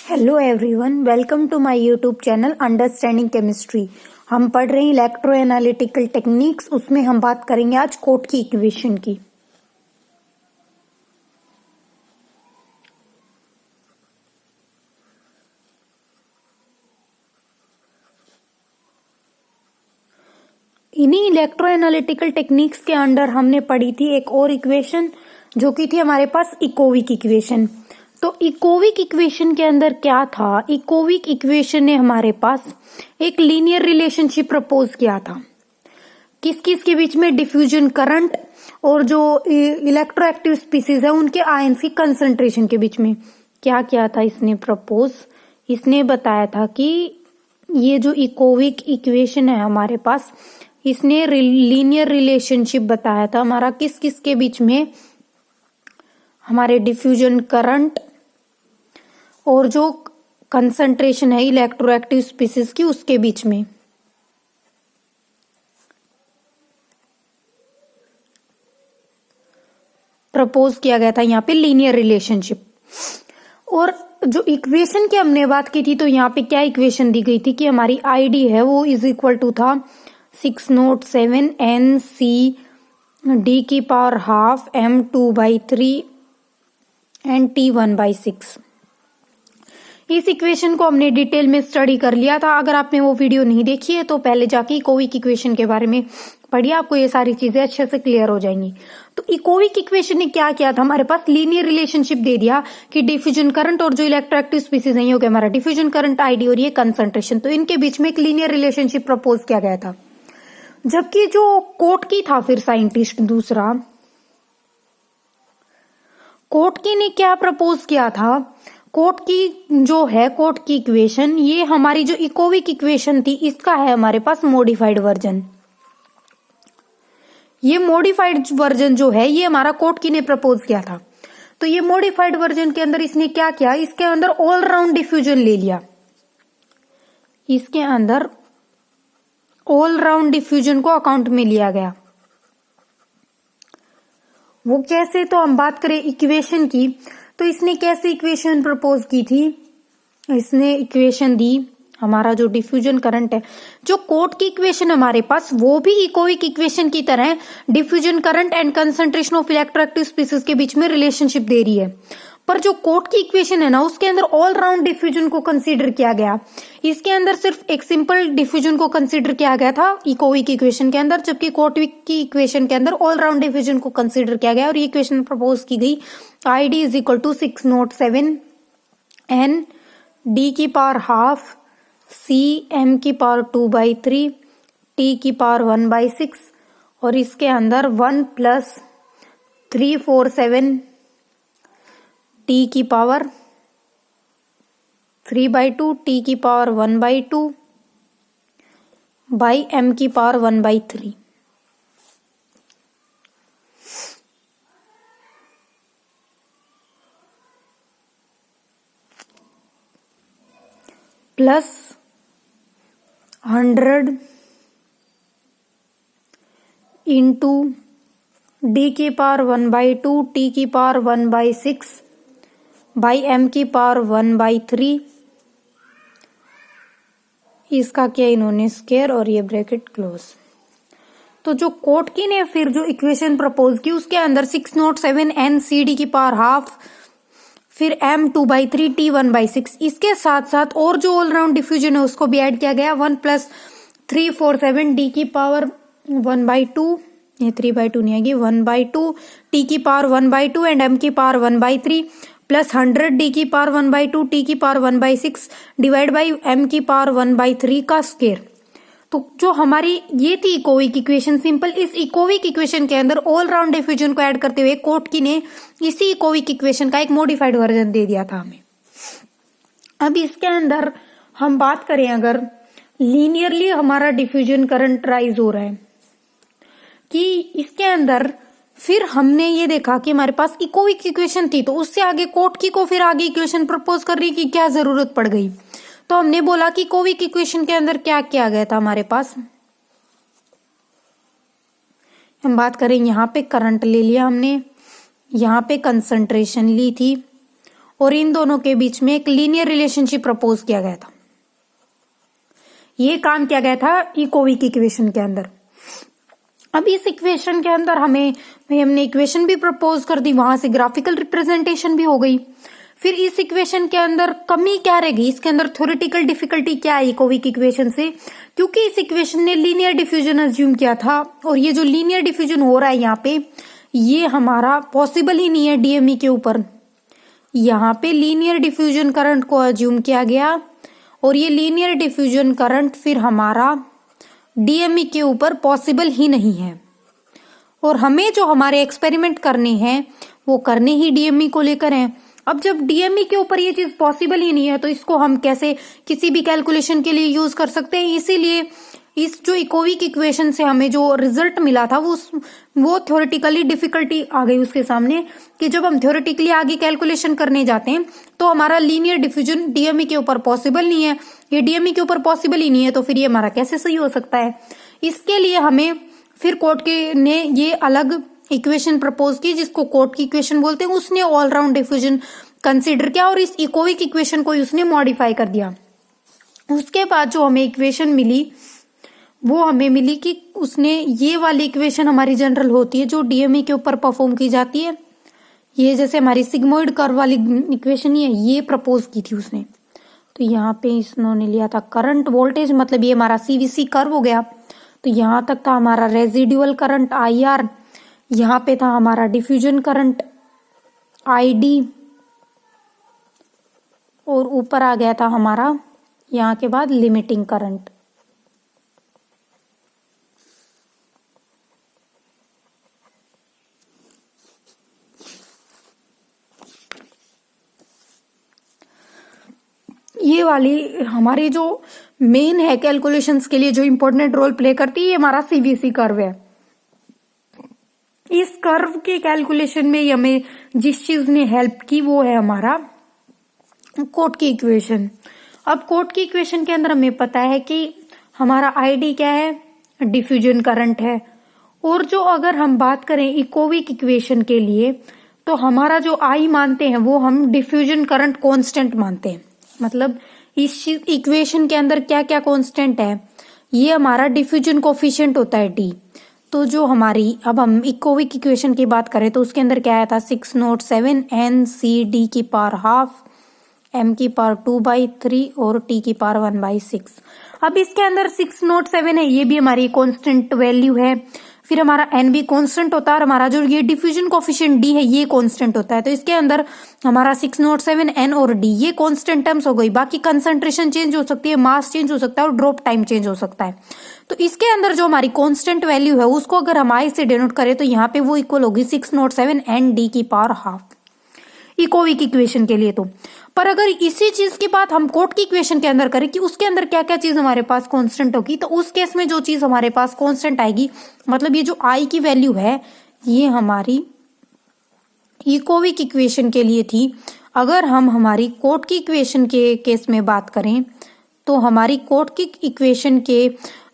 Hello everyone, welcome to my YouTube channel understanding chemistry. हम पढ़ रहे हैं इलेक्ट्रोएनालिटिकल टेक्निक्स। उसमें हम बात करेंगे आज कोट की इक्वेशन की। इन्हीं इलेक्ट्रोएनालिटिकल टेक्निक्स के अंडर हमने पढ़ी थी एक और इक्वेशन जो कि थी हमारे पास इकोविक इक्वेशन। तो इकोविक इक्वेशन के अंदर क्या था? इकोविक इक्वेशन ने हमारे पास एक लीनियर रिलेशनशिप प्रपोज किया था। किस किस के बीच में? डिफ्यूजन करंट और जो इलेक्ट्रोएक्टिव स्पीसीज है उनके आयंस की कंसंट्रेशन के बीच में। क्या किया था इसने प्रपोज? इसने बताया था कि ये जो इकोविक इक्वेशन है हमारे पास, इसने लीनियर रिलेशनशिप बताया था हमारा किस किस के बीच में? हमारे डिफ्यूजन करंट और जो कंसंट्रेशन है इलेक्ट्रोएक्टिव स्पीसीज की उसके बीच में। प्रपोज किया गया था यहाँ पे लीनियर रिलेशनशिप। और जो इक्वेशन की हमने बात की थी तो यहाँ पे क्या इक्वेशन दी गई थी कि हमारी आईडी है वो इज इक्वल टू था 607 NCD की power half M2/3 and T1/6। इस इक्वेशन को हमने डिटेल में स्टडी कर लिया था। अगर आपने वो वीडियो नहीं देखी है तो पहले जाके इकोविक इक्वेशन के बारे में पढ़िए, आपको ये सारी चीजें अच्छे से क्लियर हो जाएंगी। तो इकोविक इक्वेशन ने क्या किया था? हमारे पास लीनियर रिलेशनशिप दे दिया कि डिफ्यूजन करंट और जो इलेक्ट्रोएक्टिव स्पीसीज है ये हो गया हमारा डिफ्यूजन करंट आईडी और ये कंसंट्रेशन। तो इनके बीच में एक लीनियर रिलेशनशिप प्रपोज किया गया था। जबकि जो कोटकी था फिर साइंटिस्ट दूसरा, कोटकी ने क्या प्रपोज किया था? कोटकी जो है कोटकी इक्वेशन, ये हमारी जो इकोविक इक्वेशन थी इसका है हमारे पास मॉडिफाइड वर्जन। ये मॉडिफाइड वर्जन जो है ये हमारा कोटकी ने प्रपोज किया था। तो ये मॉडिफाइड वर्जन के अंदर इसने क्या किया? इसके अंदर ऑल राउंड डिफ्यूजन ले लिया। इसके अंदर ऑल राउंड डिफ्यूजन को अकाउंट में लिया गया। वो कैसे? तो हम बात करें इक्वेशन की तो इसने कैसे इक्वेशन प्रपोज की थी? इसने इक्वेशन दी हमारा जो डिफ्यूजन करंट है, जो कोट की इक्वेशन हमारे पास वो भी इकोविक इक्वेशन की तरह diffusion current and concentration of electroactive species के बीच में रिलेशनशिप दे रही है। पर जो कोट की इक्वेशन है ना उसके अंदर ऑल राउंड डिफ्यूजन को कंसीडर किया गया। इसके अंदर सिर्फ एक सिंपल डिफ्यूजन को कंसीडर किया गया था इकोविक इक्वेशन के अंदर, जबकि कोटविक की इक्वेशन के अंदर ऑल राउंड डिफ्यूजन को कंसीडर किया गया। और ये इक्वेशन प्रपोज की गई ID is equal to 607 ND की पावर हाफ CM की पावर 2/3 T की पावर 1/6 और इसके अंदर 1 + 347 T की पावर 3/2 T की पावर 1/2 बाई M की पावर 1/3। प्लस 100 इंटू D की पावर 1/2 T की पावर 1/6 बाई M की पावर 1/3। इसका किया इन्होंने स्क्वायर और ये ब्रैकेट क्लोज। तो जो कोटकी ने फिर जो इक्वेशन प्रपोज की उसके अंदर 607 NCD की पावर हाफ फिर M2/3 T1/6, इसके साथ साथ और जो ऑल राउंड डिफ्यूजन है उसको भी ऐड किया गया। 1 + 347 D की पावर 1/2, ये 3/2 नहीं आएगी, 1/2 T की पावर 1/2 एंड M की पावर 1/3 प्लस 100 D की पावर 1/2 T की पावर 1/6 डिवाइड बाई M की पावर 1/3 का स्क्वायर। तो जो हमारी ये थी इकोविक इक्वेशन सिंपल। इस इकोविक इक्वेशन के अंदर ऑल राउंड डिफ्यूजन को ऐड करते हुए कोटकी ने इसी इकोविक इक्वेशन का एक मॉडिफाइड वर्जन दे दिया था हमें। अब इसके अंदर हम बात करें अगर लीनियरली हमारा डिफ्यूजन करंट राइज हो रहा है कि इसके अंदर फिर हमने ये देखा कि हमारे पास इकोविक इक्वेशन थी तो उससे आगे कोटकी को फिर आगे इक्वेशन प्रपोज करने की क्या जरूरत पड़ गई? तो हमने बोला कि इकोविक इक्वेशन के अंदर क्या किया गया था हमारे पास। हम बात करें यहाँ पे करंट ले लिया हमने, यहाँ पे कंसंट्रेशन ली थी और इन दोनों के बीच में एक लीनियर रिलेशनशिप प्रपोज किया गया था। ये काम किया गया था इकोविक इक्वेशन के अंदर। अब इस इक्वेशन के अंदर हमने इक्वेशन भी प्रपोज कर दी, वहां से ग्राफिकल रिप्रेजेंटेशन भी हो गई। फिर इस इक्वेशन के अंदर कमी क्या रहेगी, इसके अंदर थ्योरेटिकल डिफिकल्टी क्या है इकोविक इक्वेशन से, क्योंकि इस इक्वेशन ने लीनियर डिफ्यूजन अज्यूम किया था, और ये जो लीनियर डिफ्यूजन हो रहा है यहाँ पे, ये हमारा पॉसिबल ही नहीं है डीएमई के ऊपर। यहाँ पे लीनियर डिफ्यूजन करंट को अज्यूम किया गया, और ये लीनियर डिफ्यूजन करंट फिर हमारा डीएमई के ऊपर पॉसिबल ही नहीं है। और हमें जो हमारे एक्सपेरिमेंट करने हैं वो करने ही डीएमई को लेकर हैं। अब जब डीएमई के ऊपर ये चीज पॉसिबल ही नहीं है, तो इसको हम कैसे किसी भी कैलकुलेशन के लिए यूज कर सकते हैं। इसीलिए इस जो इकोविक इक्वेशन से हमें जो रिजल्ट मिला था वो थ्योरेटिकली डिफिकल्टी आ गई उसके सामने, कि जब हम थ्योरेटिकली आगे कैलकुलेशन करने जाते हैं तो हमारा लीनियर डिफ्यूजन डीएमई के ऊपर पॉसिबल नहीं है। ये डीएमई के ऊपर पॉसिबल ही नहीं है, तो फिर ये हमारा कैसे सही हो सकता है। इसके लिए हमें फिर कोर्ट के ने ये अलग इक्वेशन प्रपोज की, जिसको कोर्ट की इक्वेशन बोलते हैं। उसने ऑल राउंड डिफ्यूजन कंसिडर किया और इस इकोविक इक्वेशन को उसने मॉडिफाई कर दिया। उसके बाद जो हमें इक्वेशन मिली वो हमें मिली कि उसने ये वाली इक्वेशन हमारी जनरल होती है जो डीएमई के ऊपर परफॉर्म की जाती है। ये जैसे हमारी सिग्मोइड कर्व वाली इक्वेशन ही है, ये प्रपोज की थी उसने। तो यहाँ पे इन्होंने लिया था करंट वोल्टेज, मतलब ये हमारा सीवीसी कर्व हो गया। तो यहाँ तक था हमारा रेजिडुअल करंट आईआर, यहाँ पे था हमारा डिफ्यूजन करंट आईडी, और ऊपर आ गया था हमारा यहाँ के बाद लिमिटिंग करंट। ये वाली हमारी जो मेन है कैलकुलेशंस के लिए जो इंपॉर्टेंट रोल प्ले करती है, ये हमारा सीवीसी कर्व है। इस कर्व के कैलकुलेशन में हमें जिस चीज ने हेल्प की वो है हमारा कोट की इक्वेशन। अब कोट की इक्वेशन के अंदर हमें पता है कि हमारा आईडी क्या है, डिफ्यूजन करंट है। और जो अगर हम बात करें इकोविक इक्वेशन के लिए, तो हमारा जो आई मानते हैं वो हम डिफ्यूजन करंट कांस्टेंट मानते हैं। मतलब इस इक्वेशन के अंदर क्या क्या कांस्टेंट है, ये हमारा डिफ्यूजन कोफिशिएंट होता है डी। तो जो हमारी अब हम इकोविक इक्वेशन की बात करें तो उसके अंदर क्या आया था 607 एन सी डी की पावर हाफ m की पावर 2/3 और t की पावर 1/6। अब इसके अंदर 607 है, ये भी हमारी कांस्टेंट वैल्यू है। फिर हमारा n भी कांस्टेंट होता है, और हमारा जो ये डिफ्यूजन कोफिशिएंट d है ये कांस्टेंट होता है। तो इसके अंदर हमारा 607 n और d ये कांस्टेंट टर्म्स हो गई। बाकी कंसंट्रेशन चेंज हो सकती है, मास चेंज हो सकता है और ड्रॉप टाइम चेंज हो सकता है। तो इसके अंदर जो हमारी कांस्टेंट वैल्यू है उसको अगर हम i से डिनोट करें तो यहाँ पे वो इक्वल होगी 607 n d की पावर हाफ इकोविक इक्वेशन के लिए। तो पर अगर इसी चीज की बात हम कोट की इक्वेशन के अंदर करें कि उसके अंदर क्या क्या चीज हमारे पास कांस्टेंट होगी, तो उस केस में जो चीज हमारे पास कांस्टेंट आएगी, मतलब ये जो आई की वैल्यू है ये हमारी इकोविक इक्वेशन के लिए थी। अगर हम हमारी कोट की इक्वेशन के केस में बात करें तो हमारी कोट की इक्वेशन के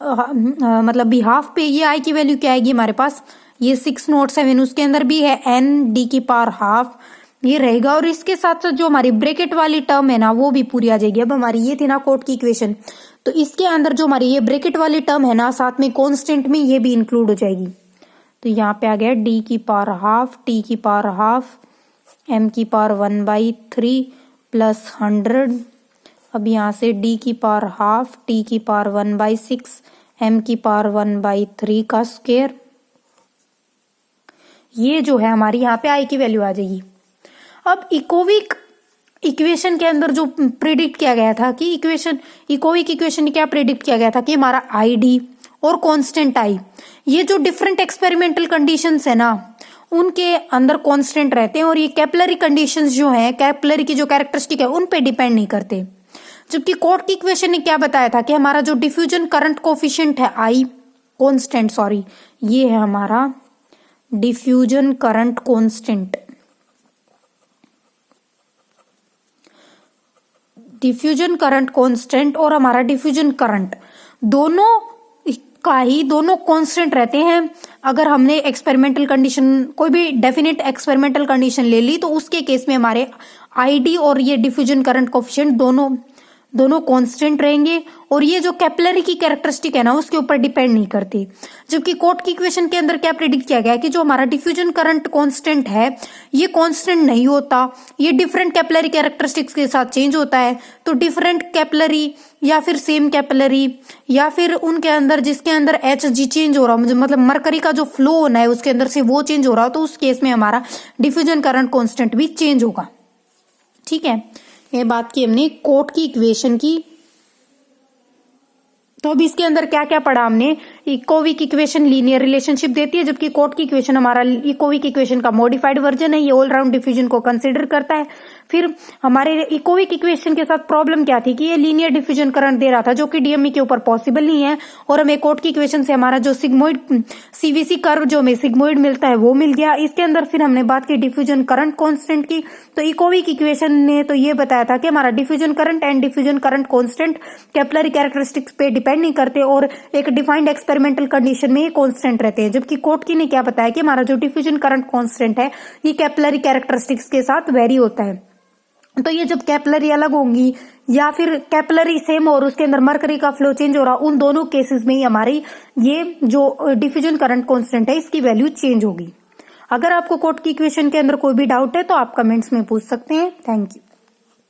मतलब बिहाफ पे ये आई की वैल्यू क्या आएगी हमारे पास, ये 607 उसके अंदर भी है एन डी की पावर हाफ ये रहेगा। और इसके साथ साथ जो हमारी ब्रैकेट वाली टर्म है ना वो भी पूरी आ जाएगी। अब हमारी ये थी ना कोट की इक्वेशन, तो इसके अंदर जो हमारी ये ब्रैकेट वाली टर्म है ना साथ में कांस्टेंट में ये भी इंक्लूड हो जाएगी। तो यहाँ पे आ गया डी की पावर हाफ टी की पावर हाफ एम की पावर 1/3 प्लस 100। अब यहाँ से डी की पावर हाफ टी की पावर 1/6 एम की पावर 1/3 का स्क्वायर। ये जो है हमारी यहाँ पे आई की वैल्यू आ जाएगी। अब इकोविक इक्वेशन के अंदर जो प्रेडिक्ट किया गया था कि इकोविक इक्वेशन ने क्या प्रेडिक्ट किया गया था कि हमारा आई डी और कांस्टेंट आई, ये जो डिफरेंट एक्सपेरिमेंटल कंडीशंस है ना उनके अंदर कांस्टेंट रहते हैं, और ये कैपिलरी कंडीशंस जो है कैपिलरी की जो कैरेक्टरिस्टिक है उन पे डिपेंड नहीं करते। जबकि कोट की इक्वेशन ने क्या बताया था कि हमारा जो डिफ्यूजन करंट कोफिशिएंट है आई कांस्टेंट ये है हमारा diffusion current constant. Diffusion current constant और हमारा डिफ्यूजन करंट दोनों का ही दोनों कांस्टेंट रहते हैं। अगर हमने एक्सपेरिमेंटल कंडीशन, कोई भी डेफिनेट एक्सपेरिमेंटल कंडीशन ले ली, तो उसके केस में हमारे आईडी और ये डिफ्यूजन करंट कोफिशिएंट दोनों कांस्टेंट रहेंगे, और ये जो कैपिलरी की कैरेक्टरिस्टिक है ना, उसके ऊपर डिपेंड नहीं करती। जबकि कोट की इक्वेशन के अंदर क्या प्रेडिक्ट किया गया है कि जो हमारा डिफ्यूजन करंट कांस्टेंट है, ये कांस्टेंट नहीं होता, ये डिफरेंट कैपिलरी कैरेक्टरिस्टिक्स के साथ चेंज होता है। तो डिफरेंट कैपिलरी या फिर सेम कैपिलरी या फिर उनके अंदर जिसके अंदर HG चेंज हो रहा हो, मतलब मरकरी का जो फ्लो होना है उसके अंदर से वो चेंज हो रहा हो, तो उस केस में हमारा डिफ्यूजन करंट कांस्टेंट भी चेंज होगा। ठीक है, ये बात की हमने कोट की इक्वेशन की। तो अब इसके अंदर क्या क्या पढ़ा हमने। इकोविक इक्वेशन लीनियर रिलेशनशिप देती है, जबकि कोट की इक्वेशन हमारा इकोविक इक्वेशन का मॉडिफाइड वर्जन है, ये ऑल राउंड डिफ्यूजन को कंसीडर करता है। फिर हमारे इकोविक इक्वेशन के साथ प्रॉब्लम क्या थी कि ये लीनियर डिफ्यूजन करंट दे रहा था, जो कि डीएमई के ऊपर पॉसिबल नहीं है, और हमें कोट की इक्वेशन से हमारा जो सिग्मोइड सीवीसी कर्व जो हमें सिग्मोइड मिलता है वो मिल गया। इसके अंदर फिर हमने बात की डिफ्यूजन करंट कांस्टेंट की। तो इकोविक इक्वेशन ने तो ये बताया था कि हमारा diffusion current and diffusion current constant capillary characteristics पे डिपेंड नहीं करते, और एक डिफाइंड एक्सपेरिमेंटल कंडीशन में ये कांस्टेंट रहते हैं। जबकि कोट की ने क्या बताया कि हमारा जो डिफ्यूजन करंट कांस्टेंट है, ये कैपिलरी कैरेक्टरिस्टिक्स के साथ वेरी होता है। तो ये जब कैपिलरी अलग होंगी या फिर कैपिलरी सेम और उसके अंदर मरकरी का फ्लो चेंज हो रहा, उन दोनों केसेस में ही हमारी ये जो डिफ्यूजन करंट कांस्टेंट है, इसकी वैल्यू चेंज होगी। अगर आपको कोट की इक्वेशन के अंदर कोई भी डाउट है तो आप कमेंट्स में पूछ सकते हैं। Thank you.